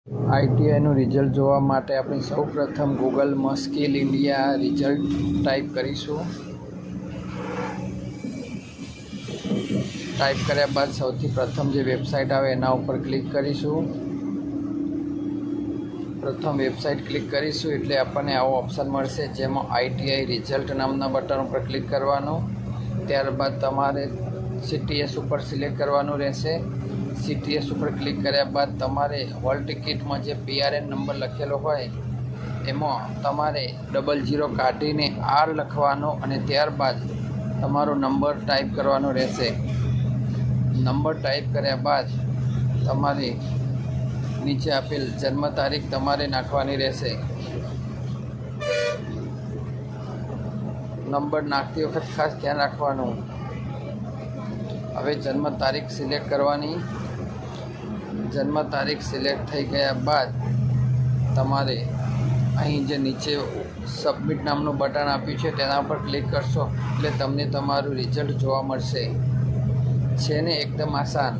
આઈટીઆઈનું result જોવા માટે આપણે સૌપ્રથમ ગૂગલમાં સ્કિલ ઇન્ડિયા રિઝલ્ટ ટાઈપ કરીશું. ટાઈપ કર્યા બાદ સૌથી પ્રથમ જે વેબસાઇટ આવે એના ઉપર ક્લિક કરીશું. પ્રથમ વેબસાઇટ ક્લિક કરીશું એટલે આપણને આવો ઓપ્શન મળશે, જેમાં આઈટીઆઈ રિઝલ્ટ નામના બટન ઉપર ક્લિક કરવાનું. ત્યારબાદ તમારે સીટીએસ ઉપર સિલેક્ટ કરવાનું રહેશે. સીટીએસ ઉપર ક્લિક કર્યા બાદ તમારે હોલ ટિકિટમાં જે પીઆરએન નંબર લખેલો હોય એમાં તમારે 00 કાઢીને આર લખવાનો અને ત્યારબાદ તમારો નંબર ટાઈપ કરવાનો રહેશે. નંબર ટાઈપ કર્યા બાદ તમારે નીચે આપેલ જન્મ તારીખ તમારે નાખવાની રહેશે. નંબર નાખતી વખત ખાસ ધ્યાન રાખવાનું. હવે જન્મ તારીખ સિલેક્ટ કરવાની. જન્મ તારીખ સિલેક્ટ થઈ ગયા બાદ તમારે અહીં જે નીચે સબમિટ નામનું બટન આપ્યું છે તેના પર ક્લિક કરશો એટલે તમને તમારું રિઝલ્ટ જોવા મળશે. છે ને એકદમ આસાન.